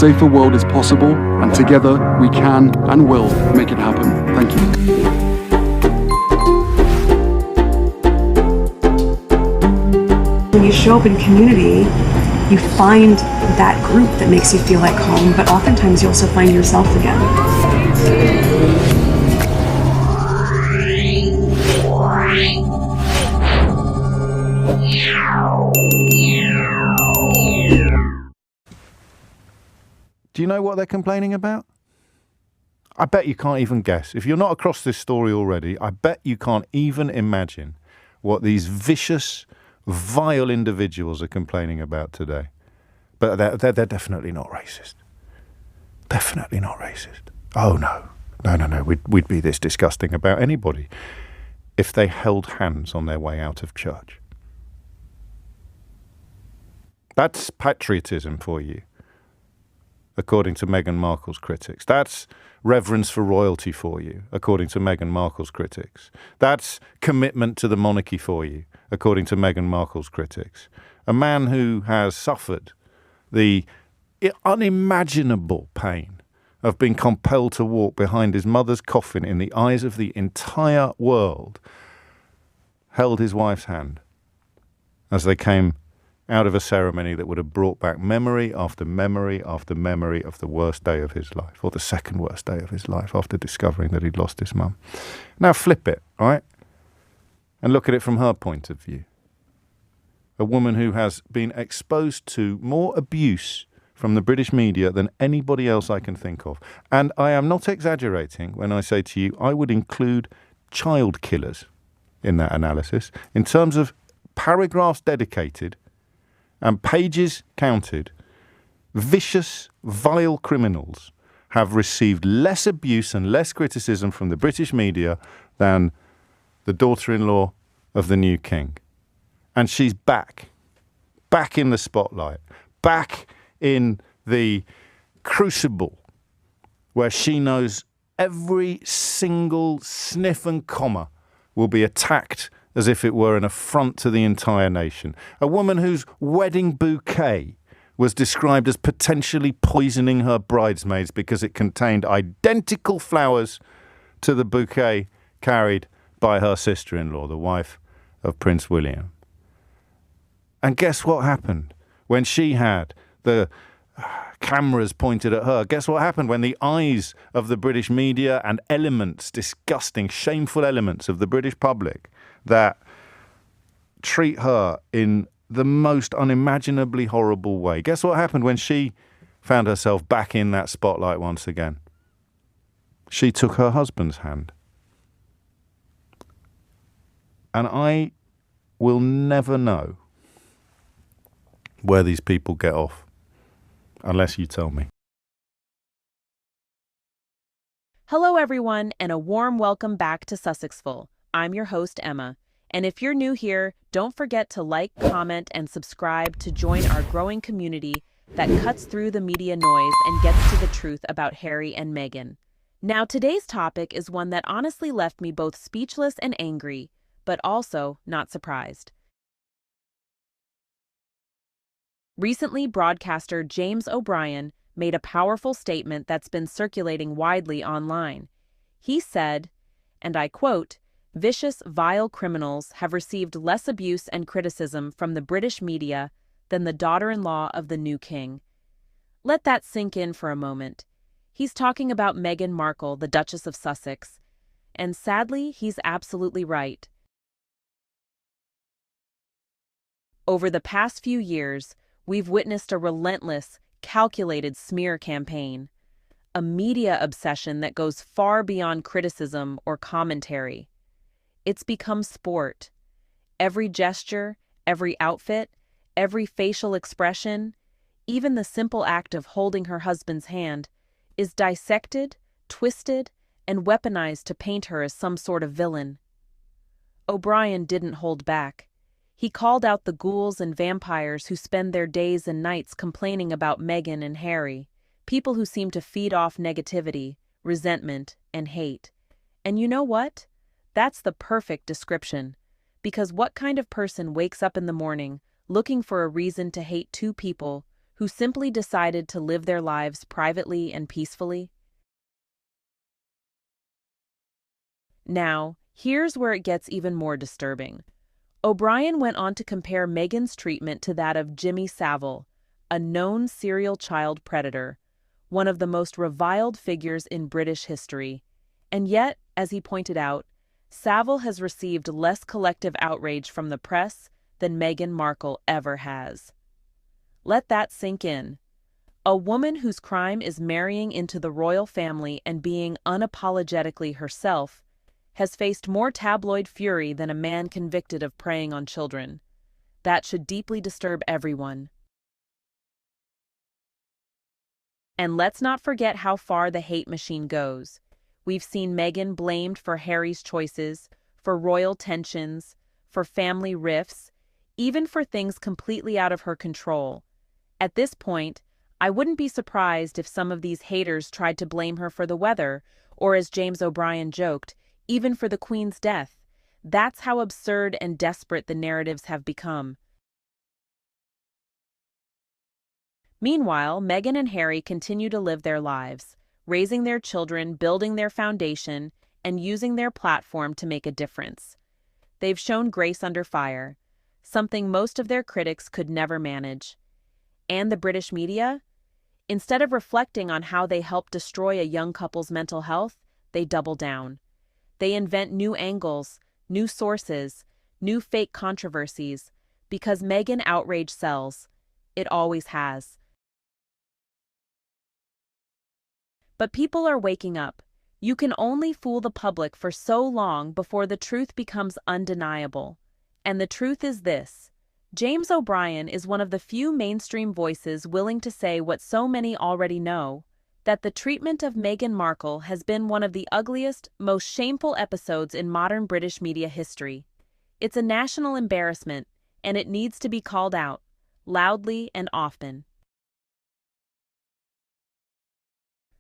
safer world is possible, and together we can and will make it happen. Thank you. When you show up in community, you find that group that makes you feel like home, but oftentimes you also find yourself again. Do you know what they're complaining about? I bet you can't even guess. If you're not across this story already, I bet you can't even imagine what these vicious, vile individuals are complaining about today. But they're definitely not racist. Definitely not racist. Oh, no. No. We'd be this disgusting about anybody if they held hands on their way out of church. That's patriotism for you, according to Meghan Markle's critics. That's reverence for royalty for you, according to Meghan Markle's critics. That's commitment to the monarchy for you, according to Meghan Markle's critics. A man who has suffered the unimaginable pain of being compelled to walk behind his mother's coffin in the eyes of the entire world, held his wife's hand as they came out of a ceremony that would have brought back memory after memory after memory of the worst day of his life, or the second worst day of his life after discovering that he'd lost his mum. Now flip it, right? And look at it from her point of view. A woman who has been exposed to more abuse from the British media than anybody else I can think of. And I am not exaggerating when I say to you, I would include child killers in that analysis. In terms of paragraphs dedicated and pages counted, vicious, vile criminals have received less abuse and less criticism from the British media than the daughter-in-law of the new king. And she's back in the spotlight, back in the crucible where she knows every single sniff and comma will be attacked as if it were an affront to the entire nation. A woman whose wedding bouquet was described as potentially poisoning her bridesmaids because it contained identical flowers to the bouquet carried by her sister-in-law, the wife of Prince William. And guess what happened when she had the cameras pointed at her? Guess what happened when the eyes of the British media and elements, disgusting, shameful elements of the British public that treat her in the most unimaginably horrible way? Guess what happened when she found herself back in that spotlight once again? She took her husband's hand. And I will never know where these people get off unless you tell me. Hello, everyone, and a warm welcome back to Sussexful. I'm your host, Emma. And if you're new here, don't forget to like, comment, and subscribe to join our growing community that cuts through the media noise and gets to the truth about Harry and Meghan. Now, today's topic is one that honestly left me both speechless and angry, but also not surprised. Recently, broadcaster James O'Brien made a powerful statement that's been circulating widely online. He said, and I quote, "Vicious, vile criminals have received less abuse and criticism from the British media than the daughter-in-law of the new king." Let that sink in for a moment. He's talking about Meghan Markle, the Duchess of Sussex. And sadly, he's absolutely right. Over the past few years, we've witnessed a relentless, calculated smear campaign, a media obsession that goes far beyond criticism or commentary. It's become sport. Every gesture, every outfit, every facial expression, even the simple act of holding her husband's hand, is dissected, twisted, and weaponized to paint her as some sort of villain. O'Brien didn't hold back. He called out the ghouls and vampires who spend their days and nights complaining about Meghan and Harry, people who seem to feed off negativity, resentment, and hate. And you know what? That's the perfect description. Because what kind of person wakes up in the morning looking for a reason to hate two people who simply decided to live their lives privately and peacefully? Now, here's where it gets even more disturbing. O'Brien went on to compare Meghan's treatment to that of Jimmy Savile, a known serial child predator, one of the most reviled figures in British history. And yet, as he pointed out, Savile has received less collective outrage from the press than Meghan Markle ever has. Let that sink in. A woman whose crime is marrying into the royal family and being unapologetically herself has faced more tabloid fury than a man convicted of preying on children. That should deeply disturb everyone. And let's not forget how far the hate machine goes. We've seen Meghan blamed for Harry's choices, for royal tensions, for family rifts, even for things completely out of her control. At this point, I wouldn't be surprised if some of these haters tried to blame her for the weather, or as James O'Brien joked, even for the Queen's death. That's how absurd and desperate the narratives have become. Meanwhile, Meghan and Harry continue to live their lives, raising their children, building their foundation, and using their platform to make a difference. They've shown grace under fire, something most of their critics could never manage. And the British media? Instead of reflecting on how they helped destroy a young couple's mental health, they double down. They invent new angles, new sources, new fake controversies, because Meghan outrage sells. It always has. But people are waking up. You can only fool the public for so long before the truth becomes undeniable. And the truth is this: James O'Brien is one of the few mainstream voices willing to say what so many already know, that the treatment of Meghan Markle has been one of the ugliest, most shameful episodes in modern British media history. It's a national embarrassment, and it needs to be called out, loudly and often.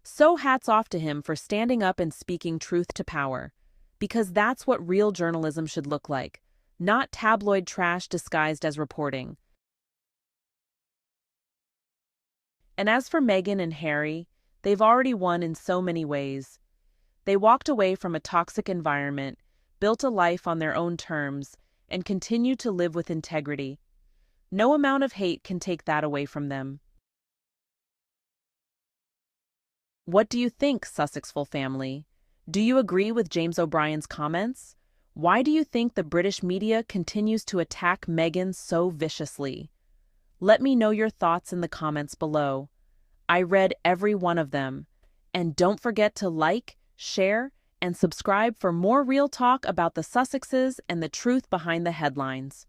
So hats off to him for standing up and speaking truth to power, because that's what real journalism should look like, not tabloid trash disguised as reporting. And as for Meghan and Harry, they've already won in so many ways. They walked away from a toxic environment, built a life on their own terms, and continue to live with integrity. No amount of hate can take that away from them. What do you think, Sussexful family? Do you agree with James O'Brien's comments? Why do you think the British media continues to attack Meghan so viciously? Let me know your thoughts in the comments below. I read every one of them. And don't forget to like, share, and subscribe for more real talk about the Sussexes and the truth behind the headlines.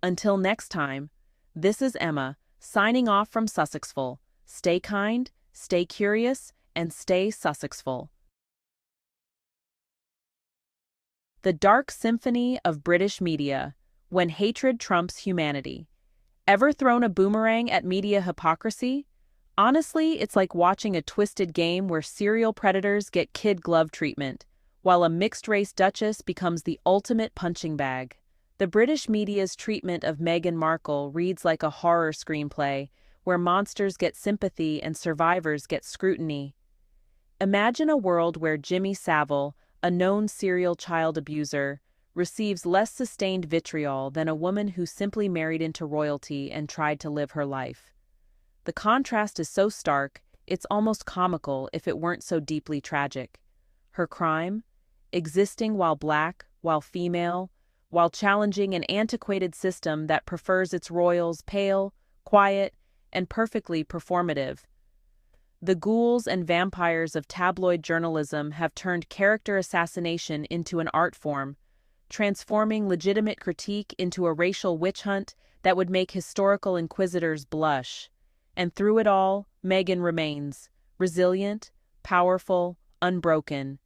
Until next time, this is Emma, signing off from Sussexful. Stay kind, stay curious, and stay Sussexful. The dark symphony of British media, when hatred trumps humanity. Ever thrown a boomerang at media hypocrisy? Honestly, it's like watching a twisted game where serial predators get kid glove treatment, while a mixed-race Duchess becomes the ultimate punching bag. The British media's treatment of Meghan Markle reads like a horror screenplay, where monsters get sympathy and survivors get scrutiny. Imagine a world where Jimmy Savile, a known serial child abuser, receives less sustained vitriol than a woman who simply married into royalty and tried to live her life. The contrast is so stark, it's almost comical if it weren't so deeply tragic. Her crime? Existing while black, while female, while challenging an antiquated system that prefers its royals pale, quiet, and perfectly performative. The ghouls and vampires of tabloid journalism have turned character assassination into an art form, transforming legitimate critique into a racial witch hunt that would make historical inquisitors blush. And through it all, Meghan remains resilient, powerful, unbroken.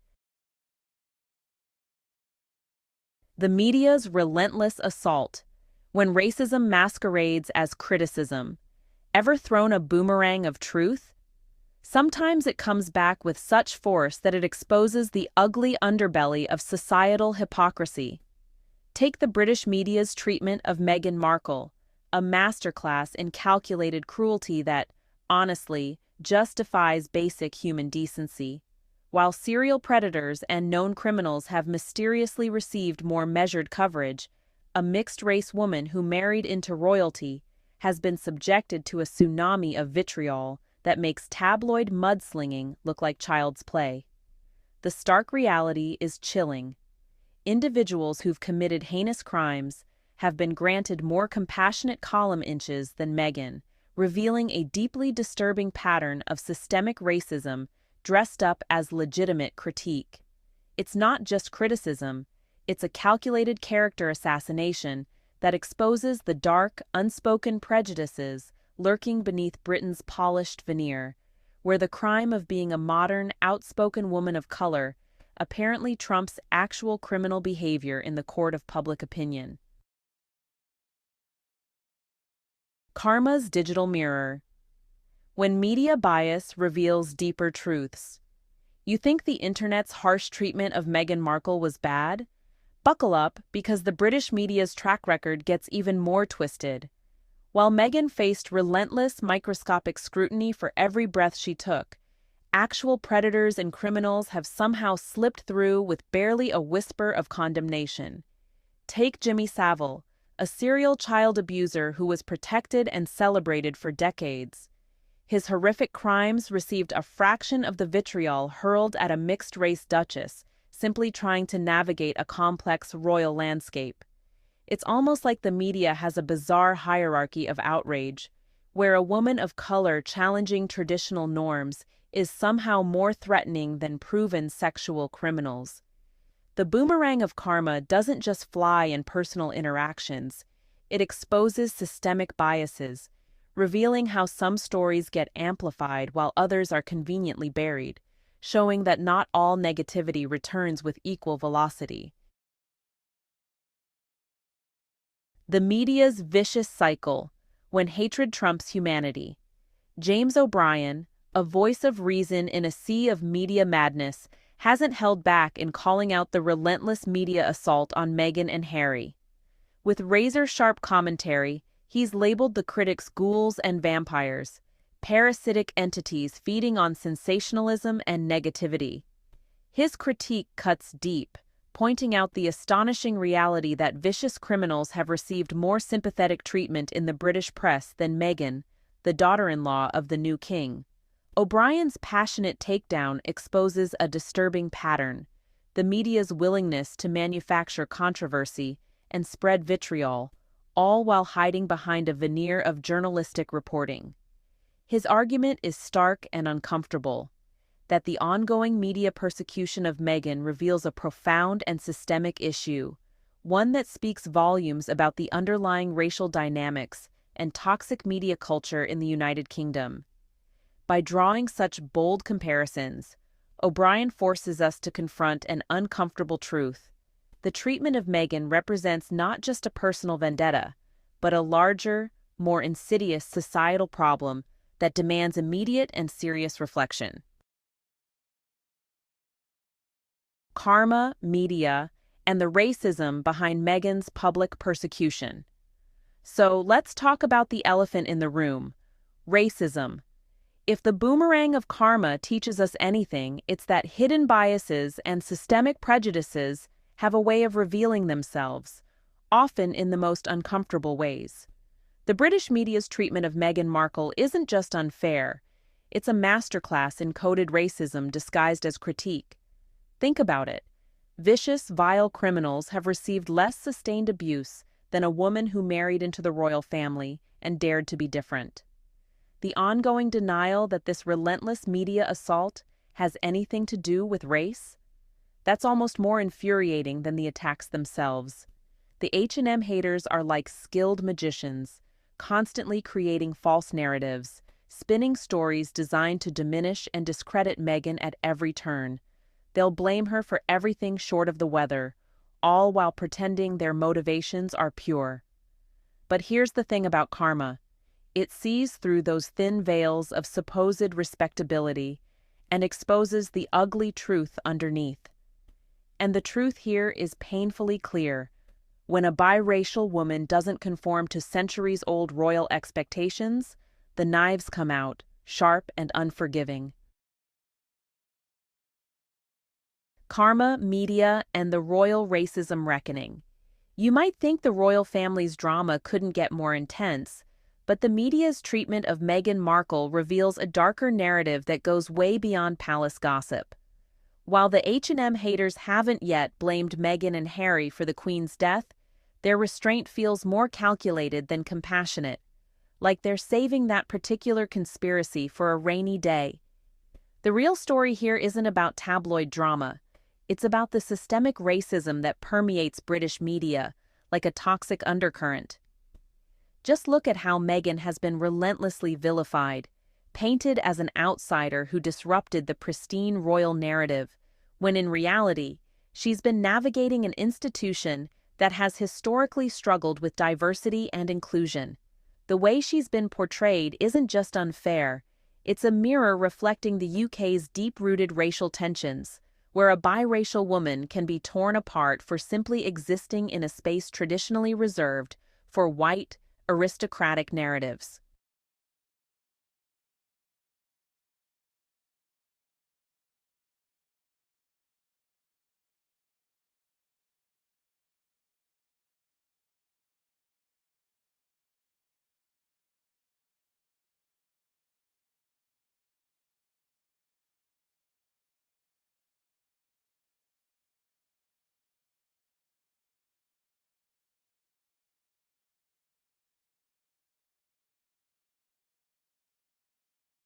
The media's relentless assault, when racism masquerades as criticism. Ever thrown a boomerang of truth? Sometimes it comes back with such force that it exposes the ugly underbelly of societal hypocrisy. Take the British media's treatment of Meghan Markle, a masterclass in calculated cruelty that, honestly, just defies basic human decency. While serial predators and known criminals have mysteriously received more measured coverage, a mixed-race woman who married into royalty has been subjected to a tsunami of vitriol that makes tabloid mudslinging look like child's play. The stark reality is chilling. Individuals who've committed heinous crimes have been granted more compassionate column inches than Meghan, revealing a deeply disturbing pattern of systemic racism dressed up as legitimate critique. It's not just criticism, it's a calculated character assassination that exposes the dark, unspoken prejudices lurking beneath Britain's polished veneer, where the crime of being a modern, outspoken woman of color apparently trumps actual criminal behavior in the court of public opinion. Karma's digital mirror. When media bias reveals deeper truths. You think the internet's harsh treatment of Meghan Markle was bad? Buckle up, because the British media's track record gets even more twisted. While Meghan faced relentless microscopic scrutiny for every breath she took, actual predators and criminals have somehow slipped through with barely a whisper of condemnation. Take Jimmy Savile, a serial child abuser who was protected and celebrated for decades. His horrific crimes received a fraction of the vitriol hurled at a mixed-race Duchess, simply trying to navigate a complex royal landscape. It's almost like the media has a bizarre hierarchy of outrage, where a woman of color challenging traditional norms is somehow more threatening than proven sexual criminals. The boomerang of karma doesn't just fly in personal interactions, it exposes systemic biases, revealing how some stories get amplified while others are conveniently buried, showing that not all negativity returns with equal velocity. The media's vicious cycle, when hatred trumps humanity. James O'Brien, a voice of reason in a sea of media madness, hasn't held back in calling out the relentless media assault on Meghan and Harry. With razor-sharp commentary, he's labeled the critics ghouls and vampires, parasitic entities feeding on sensationalism and negativity. His critique cuts deep, pointing out the astonishing reality that vicious criminals have received more sympathetic treatment in the British press than Meghan, the daughter-in-law of the new king. O'Brien's passionate takedown exposes a disturbing pattern: the media's willingness to manufacture controversy and spread vitriol, all while hiding behind a veneer of journalistic reporting. His argument is stark and uncomfortable: that the ongoing media persecution of Meghan reveals a profound and systemic issue, one that speaks volumes about the underlying racial dynamics and toxic media culture in the United Kingdom. By drawing such bold comparisons, O'Brien forces us to confront an uncomfortable truth. The treatment of Meghan represents not just a personal vendetta, but a larger, more insidious societal problem that demands immediate and serious reflection. Karma, media, and the racism behind Meghan's public persecution. So let's talk about the elephant in the room: racism. If the boomerang of karma teaches us anything, it's that hidden biases and systemic prejudices have a way of revealing themselves, often in the most uncomfortable ways. The British media's treatment of Meghan Markle isn't just unfair, it's a masterclass in coded racism disguised as critique. Think about it. Vicious, vile criminals have received less sustained abuse than a woman who married into the royal family and dared to be different. The ongoing denial that this relentless media assault has anything to do with race? That's almost more infuriating than the attacks themselves. The H&M haters are like skilled magicians, constantly creating false narratives, spinning stories designed to diminish and discredit Meghan at every turn. They'll blame her for everything short of the weather, all while pretending their motivations are pure. But here's the thing about karma: it sees through those thin veils of supposed respectability and exposes the ugly truth underneath. And the truth here is painfully clear: When a biracial woman doesn't conform to centuries-old royal expectations, the knives come out, sharp and unforgiving. Karma, media, and the royal racism reckoning. You might think the royal family's drama couldn't get more intense, but the media's treatment of Meghan Markle reveals a darker narrative that goes way beyond palace gossip. While the H&M haters haven't yet blamed Meghan and Harry for the Queen's death, their restraint feels more calculated than compassionate, like they're saving that particular conspiracy for a rainy day. The real story here isn't about tabloid drama. It's about the systemic racism that permeates British media, like a toxic undercurrent. Just look at how Meghan has been relentlessly vilified, painted as an outsider who disrupted the pristine royal narrative, when in reality, she's been navigating an institution that has historically struggled with diversity and inclusion. The way she's been portrayed isn't just unfair, it's a mirror reflecting the UK's deep-rooted racial tensions, where a biracial woman can be torn apart for simply existing in a space traditionally reserved for white, aristocratic narratives.